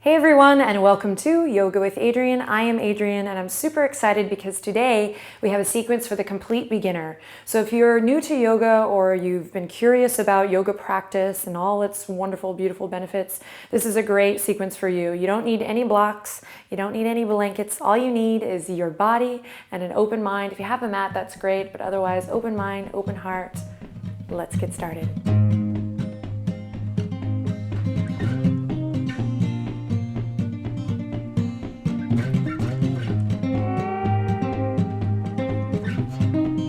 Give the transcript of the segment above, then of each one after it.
Hey everyone, and welcome to Yoga with Adriene. I am Adriene, and I'm super excited because today we have a sequence for the complete beginner. So if you're new to yoga or you've been curious about yoga practice and all its wonderful, beautiful benefits, this is a great sequence for you. You don't need any blocks, you don't need any blankets. All you need is your body and an open mind. If you have a mat, that's great, but otherwise, open mind, open heart. Let's get started.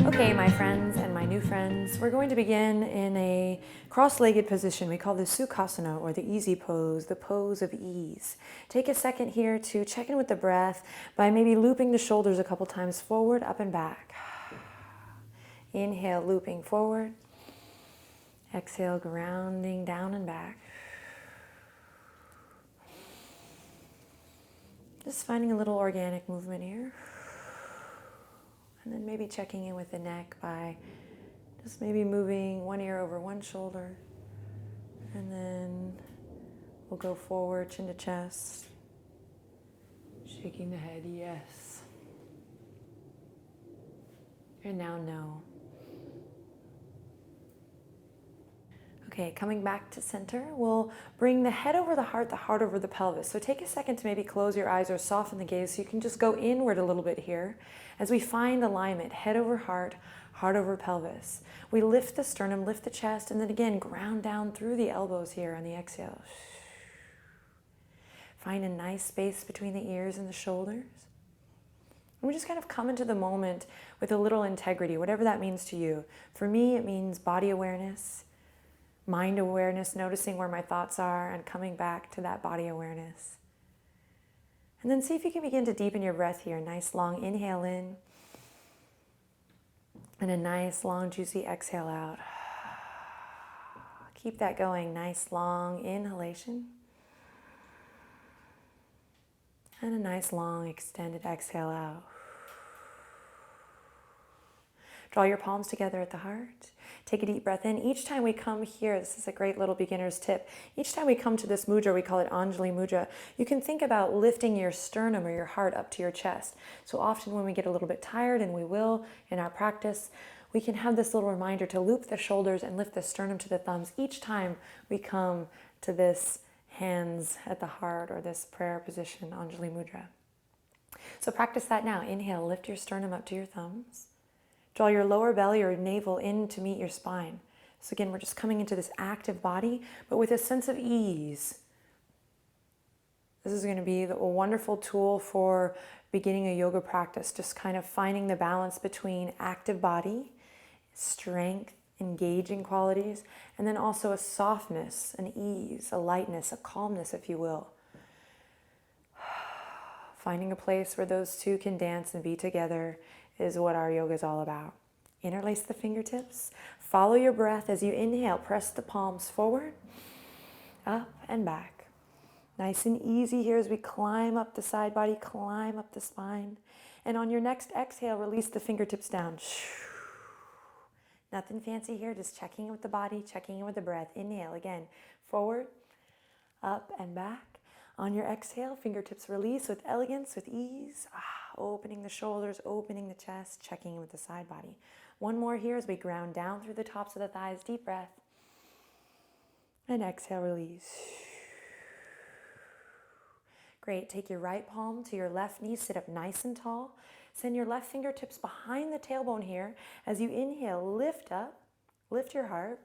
Okay, my friends and my new friends, we're going to begin in a cross-legged position. We call this Sukhasana, or the easy pose, the pose of ease. Take a second here to check in with the breath by maybe looping the shoulders a couple times forward, up and back. Inhale, looping forward. Exhale, grounding down and back. Just finding a little organic movement here. And then maybe checking in with the neck by just maybe moving one ear over one shoulder. And then we'll go forward, chin to chest. Shaking the head, yes. And now no. Okay, coming back to center, we'll bring the head over the heart over the pelvis. So take a second to maybe close your eyes or soften the gaze so you can just go inward a little bit here as we find alignment, head over heart over pelvis. We lift the sternum, lift the chest, and then again, ground down through the elbows here on the exhale. Find a nice space between the ears and the shoulders. And we just kind of come into the moment with a little integrity, whatever that means to you. For me, it means body awareness, mind awareness, noticing where my thoughts are and coming back to that body awareness. And then see if you can begin to deepen your breath here. Nice long inhale in and a nice long juicy exhale out. Keep that going. Nice long inhalation and a nice long extended exhale out. Draw your palms together at the heart. Take a deep breath in. Each time we come here, this is a great little beginner's tip. Each time we come to this mudra, we call it Anjali mudra, you can think about lifting your sternum or your heart up to your chest. So often when we get a little bit tired, and we will in our practice, we can have this little reminder to loop the shoulders and lift the sternum to the thumbs each time we come to this hands at the heart or this prayer position, Anjali mudra. So practice that now. Inhale, lift your sternum up to your thumbs. Draw your lower belly or navel in to meet your spine. So again, we're just coming into this active body, but with a sense of ease. This is going to be a wonderful tool for beginning a yoga practice, just kind of finding the balance between active body, strength, engaging qualities, and then also a softness, an ease, a lightness, a calmness, if you will. Finding a place where those two can dance and be together is what our yoga is all about. Interlace the fingertips. Follow your breath as you inhale. Press the palms forward, up and back. Nice and easy here as we climb up the side body, climb up the spine. And on your next exhale, release the fingertips down. Nothing fancy here, just checking in with the body, checking in with the breath. Inhale again, forward, up and back. On your exhale, fingertips release with elegance, with ease. Opening the shoulders, opening the chest, checking in with the side body. One more here as we ground down through the tops of the thighs. Deep breath. And exhale, release. Great. Take your right palm to your left knee. Sit up nice and tall. Send your left fingertips behind the tailbone here. As you inhale, lift up. Lift your heart.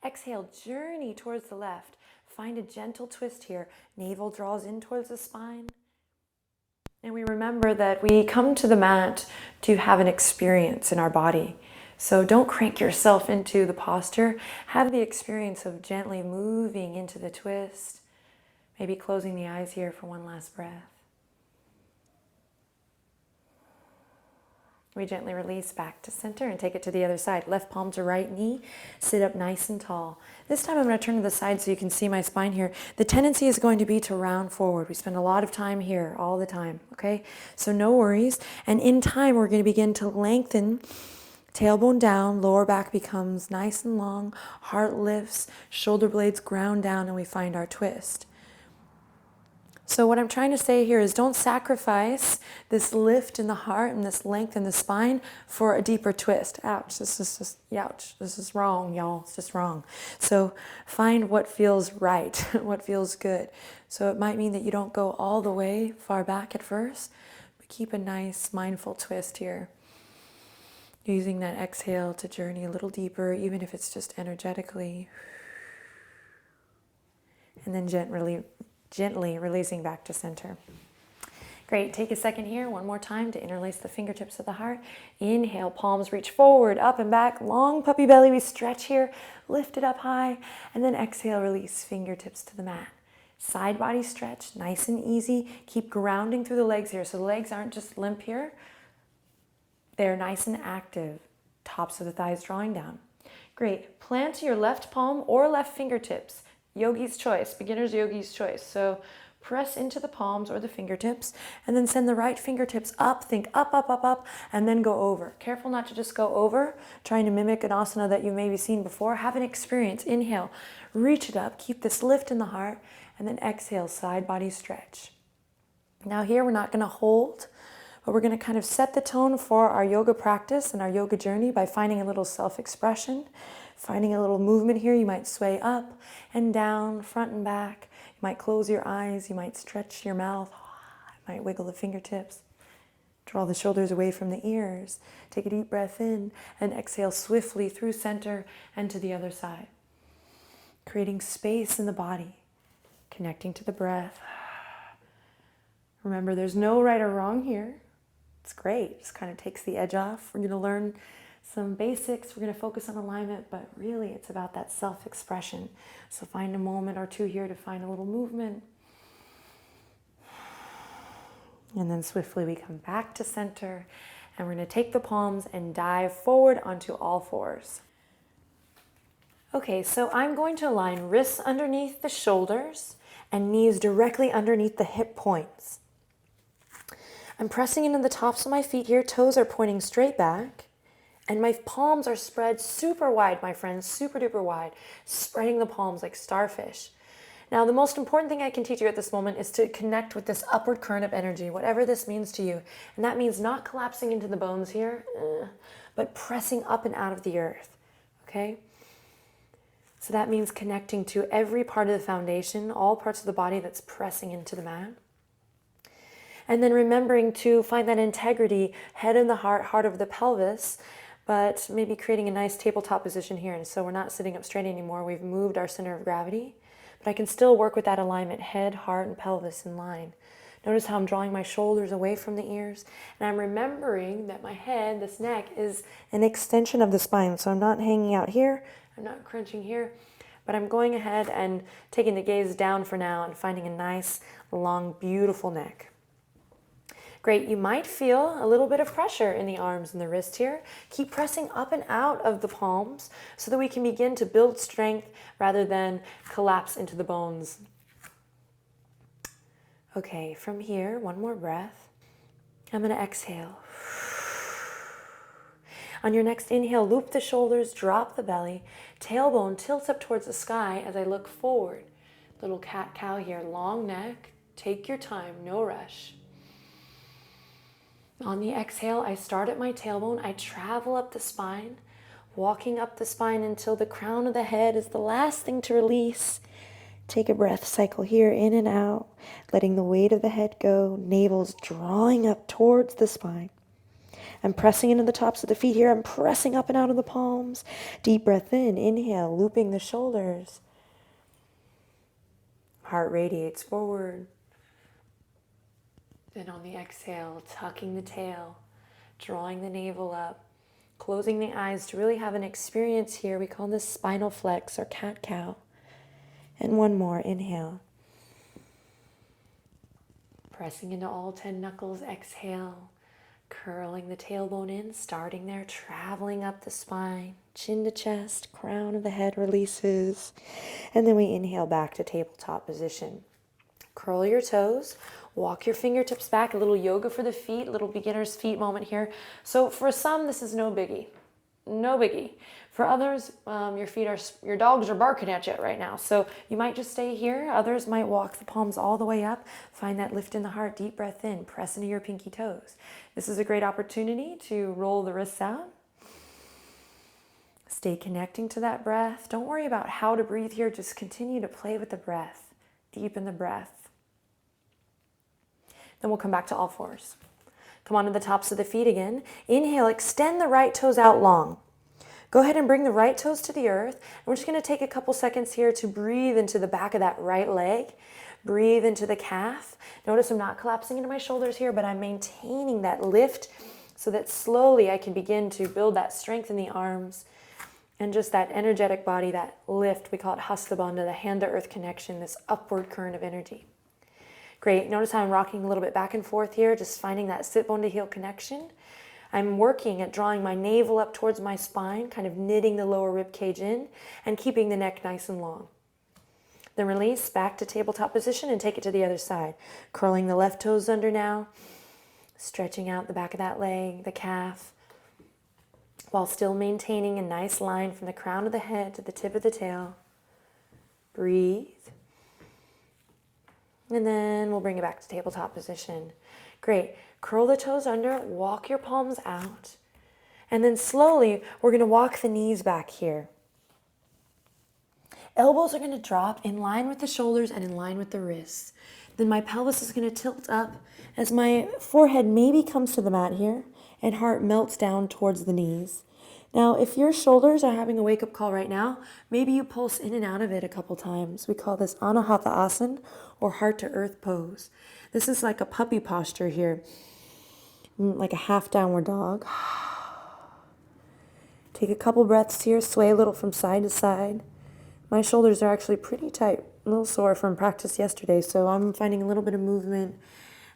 Exhale, journey towards the left. Find a gentle twist here. Navel draws in towards the spine. And we remember that we come to the mat to have an experience in our body. So don't crank yourself into the posture. Have the experience of gently moving into the twist. Maybe closing the eyes here for one last breath. We gently release back to center and take it to the other side. Left palm to right knee. Sit up nice and tall. This time I'm going to turn to the side so you can see my spine here. The tendency is going to be to round forward. We spend a lot of time here all the time, okay? So no worries. And in time, we're going to begin to lengthen. Tailbone down, lower back becomes nice and long. Heart lifts, shoulder blades ground down, and we find our twist. So what I'm trying to say here is don't sacrifice this lift in the heart and this length in the spine for a deeper twist. Ouch, this is just, ouch, this is wrong, y'all, it's just wrong. So find what feels right, what feels good. So it might mean that you don't go all the way far back at first, but keep a nice mindful twist here. Using that exhale to journey a little deeper, even if it's just energetically. And then gently releasing back to center. Great, take a second here, one more time to interlace the fingertips of the heart. Inhale, palms reach forward, up and back, long puppy belly, we stretch here, lift it up high, and then exhale, release fingertips to the mat. Side body stretch, nice and easy. Keep grounding through the legs here, so the legs aren't just limp here. They're nice and active. Tops of the thighs drawing down. Great. Plant your left palm or left fingertips. Yogi's choice, beginner's yogi's choice. So press into the palms or the fingertips and then send the right fingertips up. Think up, up, up, up, and then go over. Careful not to just go over, trying to mimic an asana that you maybe seen before. Have an experience. Inhale, reach it up. Keep this lift in the heart, and then exhale, side body stretch. Now here we're not going to hold, but we're going to kind of set the tone for our yoga practice and our yoga journey by finding a little self-expression, finding a little movement here. You might sway up and down, front and back. You might close your eyes. You might stretch your mouth. You might wiggle the fingertips. Draw the shoulders away from the ears. Take a deep breath in and exhale swiftly through center and to the other side. Creating space in the body, connecting to the breath. Remember, there's no right or wrong here. It's great. It just kind of takes the edge off. We're going to learn some basics. We're going to focus on alignment, but really it's about that self-expression. So find a moment or two here to find a little movement. And then swiftly we come back to center, and we're going to take the palms and dive forward onto all fours. Okay, so I'm going to align wrists underneath the shoulders and knees directly underneath the hip points. I'm pressing into the tops of my feet here. Toes are pointing straight back. And my palms are spread super wide, my friends, super duper wide. Spreading the palms like starfish. Now, the most important thing I can teach you at this moment is to connect with this upward current of energy, whatever this means to you. And that means not collapsing into the bones here, but pressing up and out of the earth, okay? So that means connecting to every part of the foundation, all parts of the body that's pressing into the mat. And then remembering to find that integrity, head in the heart, heart of the pelvis, but maybe creating a nice tabletop position here. And so we're not sitting up straight anymore. We've moved our center of gravity, but I can still work with that alignment, head, heart, and pelvis in line. Notice how I'm drawing my shoulders away from the ears. And I'm remembering that my head, this neck, is an extension of the spine. So I'm not hanging out here. I'm not crunching here. But I'm going ahead and taking the gaze down for now and finding a nice, long, beautiful neck. Great, you might feel a little bit of pressure in the arms and the wrist here. Keep pressing up and out of the palms so that we can begin to build strength rather than collapse into the bones. Okay, from here, one more breath. I'm going to exhale. On your next inhale, loop the shoulders, drop the belly, tailbone tilts up towards the sky as I look forward. Little cat-cow here, long neck. Take your time, no rush. On the exhale, I start at my tailbone. I travel up the spine, walking up the spine until the crown of the head is the last thing to release. Take a breath, cycle here, in and out, letting the weight of the head go. Navel's drawing up towards the spine. I'm pressing into the tops of the feet here. I'm pressing up and out of the palms. Deep breath in, inhale, looping the shoulders. Heart radiates forward. Then on the exhale, tucking the tail, drawing the navel up, closing the eyes to really have an experience here. We call this spinal flex or cat-cow. And one more, inhale. Pressing into all 10 knuckles, exhale. Curling the tailbone in, starting there, traveling up the spine, chin to chest, crown of the head releases. And then we inhale back to tabletop position. Curl your toes, walk your fingertips back, a little yoga for the feet, a little beginner's feet moment here. So for some, this is no biggie. No biggie. For others, your dogs are barking at you right now, so you might just stay here. Others might walk the palms all the way up. Find that lift in the heart, deep breath in, press into your pinky toes. This is a great opportunity to roll the wrists out. Stay connecting to that breath. Don't worry about how to breathe here. Just continue to play with the breath. Deepen the breath. Then we'll come back to all fours. Come onto the tops of the feet again. Inhale, extend the right toes out long. Go ahead and bring the right toes to the earth. And we're just going to take a couple seconds here to breathe into the back of that right leg. Breathe into the calf. Notice I'm not collapsing into my shoulders here, but I'm maintaining that lift so that slowly I can begin to build that strength in the arms and just that energetic body, that lift. We call it Hasta Bandha, the hand-to-earth connection, this upward current of energy. Great. Notice how I'm rocking a little bit back and forth here, just finding that sit bone to heel connection. I'm working at drawing my navel up towards my spine, kind of knitting the lower rib cage in and keeping the neck nice and long. Then release back to tabletop position and take it to the other side. Curling the left toes under now, stretching out the back of that leg, the calf, while still maintaining a nice line from the crown of the head to the tip of the tail. Breathe. And then we'll bring it back to tabletop position. Great. Curl the toes under, walk your palms out. And then slowly, we're going to walk the knees back here. Elbows are going to drop in line with the shoulders and in line with the wrists. Then my pelvis is going to tilt up as my forehead maybe comes to the mat here and heart melts down towards the knees. Now, if your shoulders are having a wake-up call right now, maybe you pulse in and out of it a couple times. We call this Anahata Asana or heart-to-earth pose. This is like a puppy posture here, like a half downward dog. Take a couple breaths here, sway a little from side to side. My shoulders are actually pretty tight, a little sore from practice yesterday, so I'm finding a little bit of movement.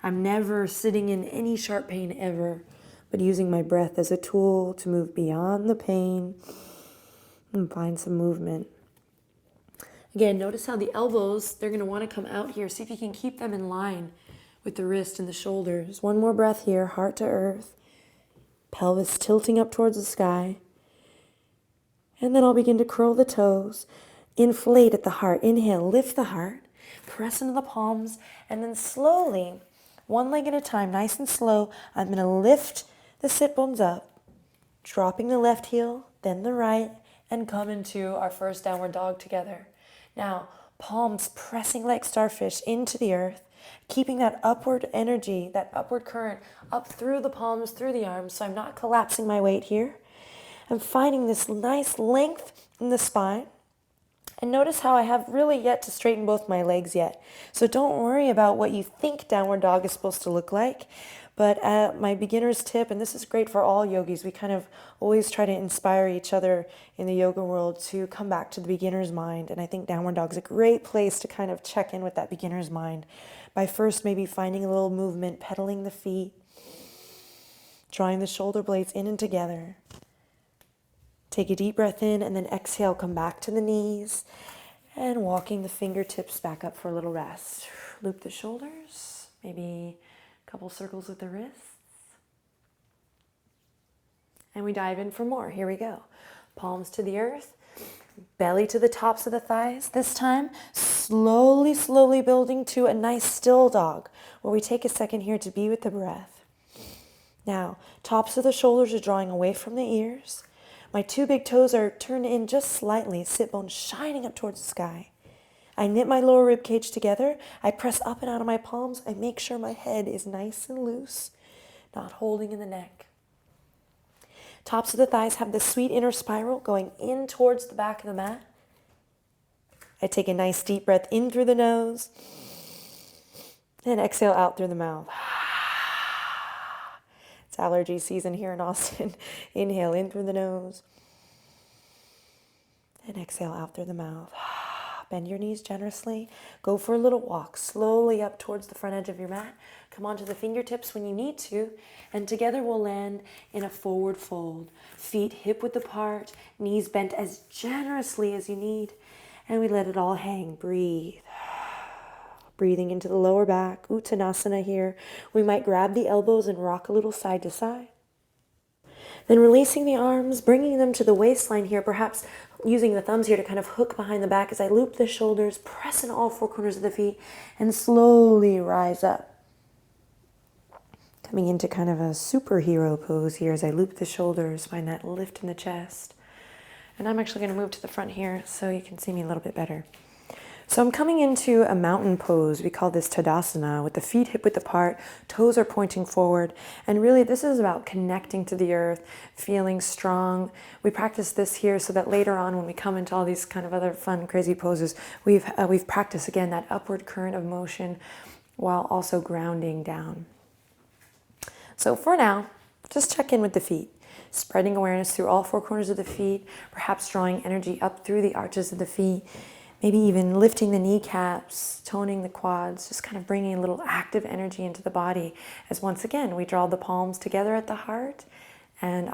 I'm never sitting in any sharp pain ever, but using my breath as a tool to move beyond the pain and find some movement. Again, notice how the elbows, they're going to want to come out here. See if you can keep them in line with the wrist and the shoulders. One more breath here, heart to earth. Pelvis tilting up towards the sky. And then I'll begin to curl the toes. Inflate at the heart. Inhale, lift the heart. Press into the palms. And then slowly, one leg at a time, nice and slow, I'm going to lift the sit bones up, dropping the left heel, then the right, and come into our first downward dog together. Now, palms pressing like starfish into the earth, keeping that upward energy, that upward current up through the palms, through the arms, so I'm not collapsing my weight here. I'm finding this nice length in the spine. And notice how I have really yet to straighten both my legs yet. So don't worry about what you think downward dog is supposed to look like. But my beginner's tip, and this is great for all yogis, we kind of always try to inspire each other in the yoga world to come back to the beginner's mind. And I think downward dog is a great place to kind of check in with that beginner's mind by first maybe finding a little movement, pedaling the feet, drawing the shoulder blades in and together. Take a deep breath in and then exhale, come back to the knees and walking the fingertips back up for a little rest. Loop the shoulders, maybe a couple circles with the wrists. And we dive in for more. Here we go. Palms to the earth, belly to the tops of the thighs. This time, slowly, slowly building to a nice still dog where we take a second here to be with the breath. Now, tops of the shoulders are drawing away from the ears. My two big toes are turned in just slightly, sit bones shining up towards the sky. I knit my lower rib cage together. I press up and out of my palms. I make sure my head is nice and loose, not holding in the neck. Tops of the thighs have this sweet inner spiral going in towards the back of the mat. I take a nice deep breath in through the nose and exhale out through the mouth. It's allergy season here in Austin. Inhale in through the nose and exhale out through the mouth. Bend your knees generously. Go for a little walk slowly up towards the front edge of your mat. Come onto the fingertips when you need to, and together we'll land in a forward fold. Feet hip width apart, knees bent as generously as you need, and we let it all hang. Breathe. Breathing into the lower back, Uttanasana here. We might grab the elbows and rock a little side to side. Then releasing the arms, bringing them to the waistline here, perhaps using the thumbs here to kind of hook behind the back as I loop the shoulders, press in all four corners of the feet, and slowly rise up. Coming into kind of a superhero pose here as I loop the shoulders, find that lift in the chest. And I'm actually going to move to the front here so you can see me a little bit better. So I'm coming into a mountain pose. We call this Tadasana, with the feet hip-width apart, toes are pointing forward. And really this is about connecting to the earth, feeling strong. We practice this here so that later on when we come into all these kind of other fun, crazy poses, we've practiced again that upward current of motion while also grounding down. So for now, just check in with the feet. Spreading awareness through all four corners of the feet, perhaps drawing energy up through the arches of the feet. Maybe even lifting the kneecaps, toning the quads, just kind of bringing a little active energy into the body as once again we draw the palms together at the heart and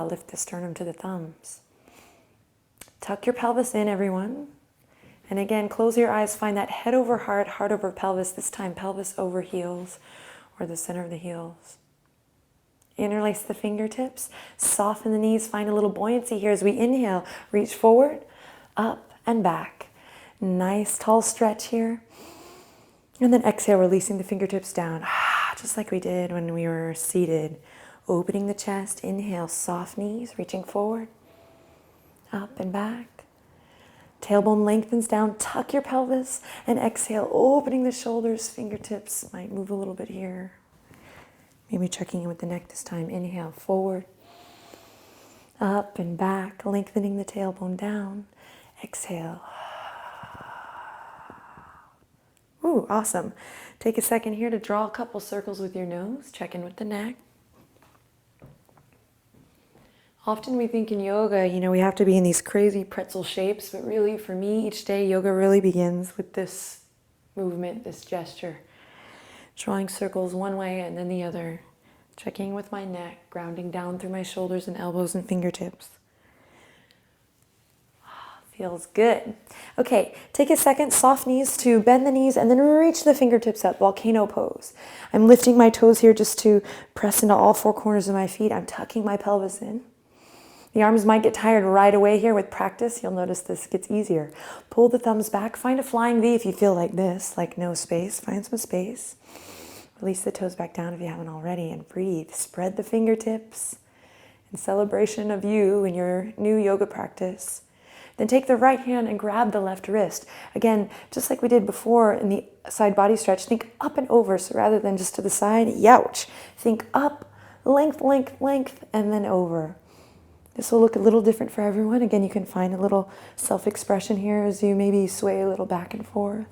lift the sternum to the thumbs. Tuck your pelvis in, everyone. And again, close your eyes, find that head over heart, heart over pelvis, this time pelvis over heels or the center of the heels. Interlace the fingertips, soften the knees, find a little buoyancy here as we inhale, reach forward, up and back. Nice tall stretch here. And then exhale, releasing the fingertips down, just like we did when we were seated. Opening the chest, inhale, soft knees, reaching forward, up and back. Tailbone lengthens down, tuck your pelvis, and exhale, opening the shoulders, fingertips might move a little bit here. Maybe checking in with the neck this time. Inhale, forward, up and back, lengthening the tailbone down. Exhale. Ooh, awesome. Take a second here to draw a couple circles with your nose. Check in with the neck. Often we think in yoga, we have to be in these crazy pretzel shapes, but really for me, each day, yoga really begins with this movement, this gesture. Drawing circles one way and then the other. Checking with my neck, grounding down through my shoulders and elbows and fingertips. Feels good. Okay, take a second, soft knees to bend the knees and then reach the fingertips up, volcano pose. I'm lifting my toes here just to press into all four corners of my feet. I'm tucking my pelvis in. The arms might get tired right away here with practice. You'll notice this gets easier. Pull the thumbs back, find a flying V if you feel like this, like no space, find some space. Release the toes back down if you haven't already and breathe. Spread the fingertips in celebration of you and your new yoga practice. Then take the right hand and grab the left wrist. Again, just like we did before in the side body stretch, think up and over. So rather than just to the side, youch. Think up, length, length, length, and then over. This will look a little different for everyone. Again, you can find a little self-expression here as you maybe sway a little back and forth.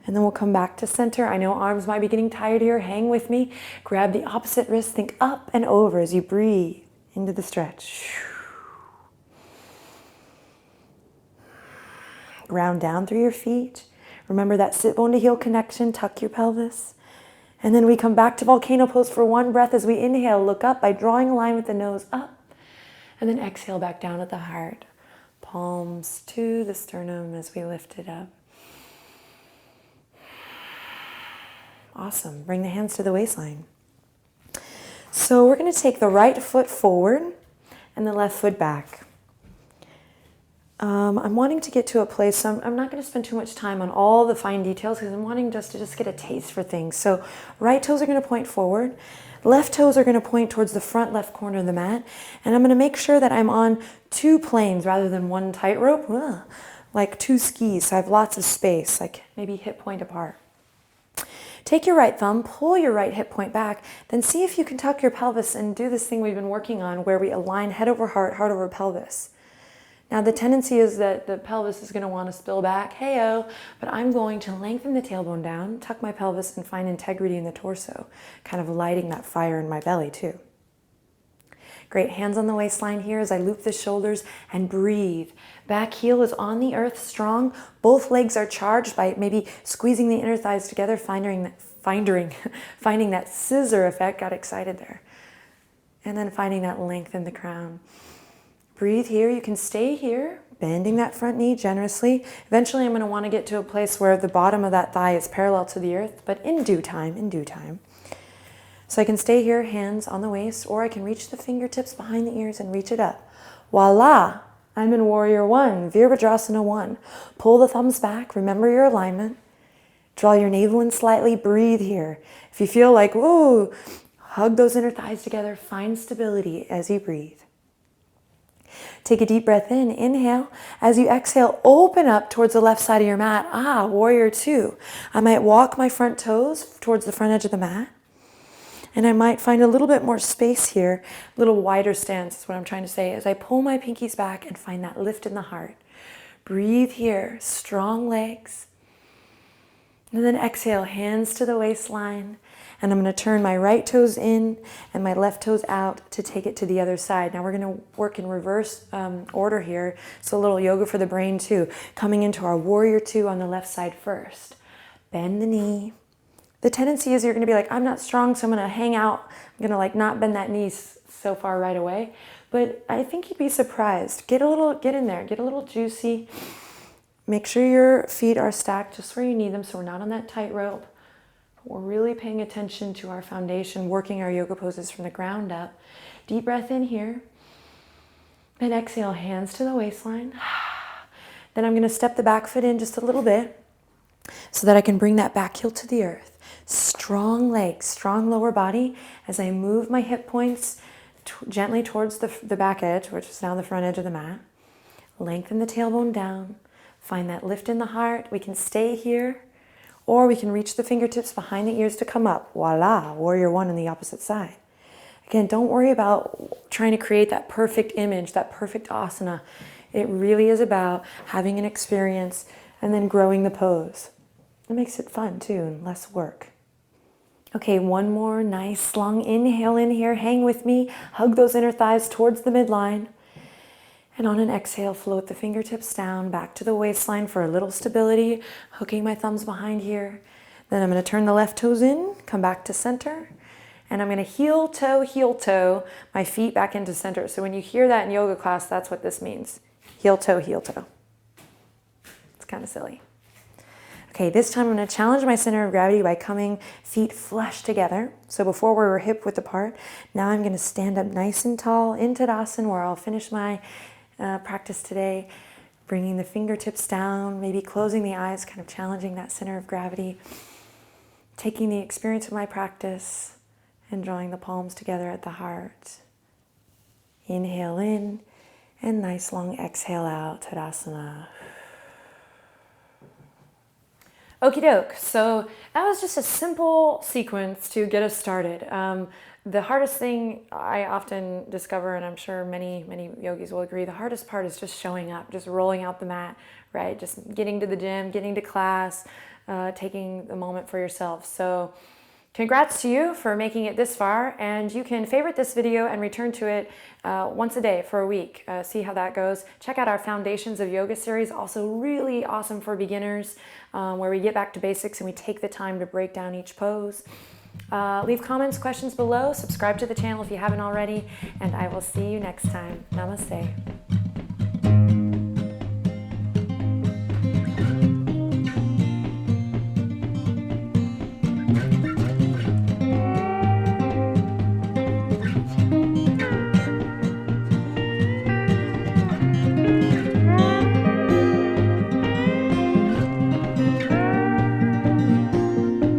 And then we'll come back to center. I know arms might be getting tired here. Hang with me. Grab the opposite wrist. Think up and over as you breathe into the stretch. Ground down through your feet. Remember that sit bone to heel connection. Tuck your pelvis. And then we come back to volcano pose for one breath as we inhale. Look up by drawing a line with the nose up. And then exhale back down at the heart. Palms to the sternum as we lift it up. Awesome. Bring the hands to the waistline. So we're going to take the right foot forward and the left foot back. I'm wanting to get to a place, so I'm not going to spend too much time on all the fine details because I'm wanting just to get a taste for things. So right toes are going to point forward. Left toes are going to point towards the front left corner of the mat. And I'm going to make sure that I'm on two planes rather than one tightrope, like two skis. So I have lots of space, like maybe hip point apart. Take your right thumb, pull your right hip point back, then see if you can tuck your pelvis and do this thing we've been working on where we align head over heart, heart over pelvis. Now the tendency is that the pelvis is going to want to spill back, hey-oh, but I'm going to lengthen the tailbone down, tuck my pelvis, and find integrity in the torso, kind of lighting that fire in my belly too. Great, hands on the waistline here as I loop the shoulders and breathe. Back heel is on the earth, strong. Both legs are charged by maybe squeezing the inner thighs together, finding that scissor effect, got excited there. And then finding that length in the crown. Breathe here, you can stay here, bending that front knee generously. Eventually I'm going to want to get to a place where the bottom of that thigh is parallel to the earth, but in due time. So I can stay here, hands on the waist, or I can reach the fingertips behind the ears and reach it up. Voila! I'm in Warrior One, Virabhadrasana 1. Pull the thumbs back, remember your alignment. Draw your navel in slightly, breathe here. If you feel like, whoa, hug those inner thighs together, find stability as you breathe. Take a deep breath in, inhale. As you exhale, open up towards the left side of your mat. Warrior Two. I might walk my front toes towards the front edge of the mat. And I might find a little bit more space here, a little wider stance is what I'm trying to say, as I pull my pinkies back and find that lift in the heart. Breathe here, strong legs. And then exhale, hands to the waistline. And I'm going to turn my right toes in and my left toes out to take it to the other side. Now we're going to work in reverse order here. So a little yoga for the brain too. Coming into our Warrior Two on the left side first. Bend the knee. The tendency is you're going to be like, I'm not strong, so I'm going to hang out. I'm going to like not bend that knee so far right away. But I think you'd be surprised. Get in there, get a little juicy. Make sure your feet are stacked just where you need them so we're not on that tightrope. We're really paying attention to our foundation, working our yoga poses from the ground up. Deep breath in here. And exhale, hands to the waistline. Then I'm going to step the back foot in just a little bit so that I can bring that back heel to the earth. Strong legs, strong lower body as I move my hip points gently towards the back edge, which is now the front edge of the mat. Lengthen the tailbone down. Find that lift in the heart. We can stay here, or we can reach the fingertips behind the ears to come up. Voila, Warrior One on the opposite side. Again, don't worry about trying to create that perfect image, that perfect asana. It really is about having an experience and then growing the pose. It makes it fun too and less work. Okay, one more nice long inhale in here. Hang with me. Hug those inner thighs towards the midline. And on an exhale, float the fingertips down back to the waistline for a little stability. Hooking my thumbs behind here. Then I'm going to turn the left toes in, come back to center. And I'm going to heel toe, my feet back into center. So when you hear that in yoga class, that's what this means. Heel toe, heel toe. It's kind of silly. Okay, this time I'm going to challenge my center of gravity by coming feet flush together. So before we were hip width apart, now I'm going to stand up nice and tall in Tadasana, where I'll finish my practice today, bringing the fingertips down, maybe closing the eyes, kind of challenging that center of gravity, taking the experience of my practice and drawing the palms together at the heart. Inhale in and nice long exhale out, Tadasana. Okie doke, so that was just a simple sequence to get us started. The hardest thing I often discover, and I'm sure many yogis will agree, the hardest part is just showing up, just rolling out the mat, right? Just getting to the gym, getting to class, taking the moment for yourself. So congrats to you for making it this far, and you can favorite this video and return to it once a day for a week. See how that goes. Check out our Foundations of Yoga series, also really awesome for beginners, where we get back to basics and we take the time to break down each pose. Leave comments, questions below, subscribe to the channel if you haven't already, and I will see you next time. Namaste.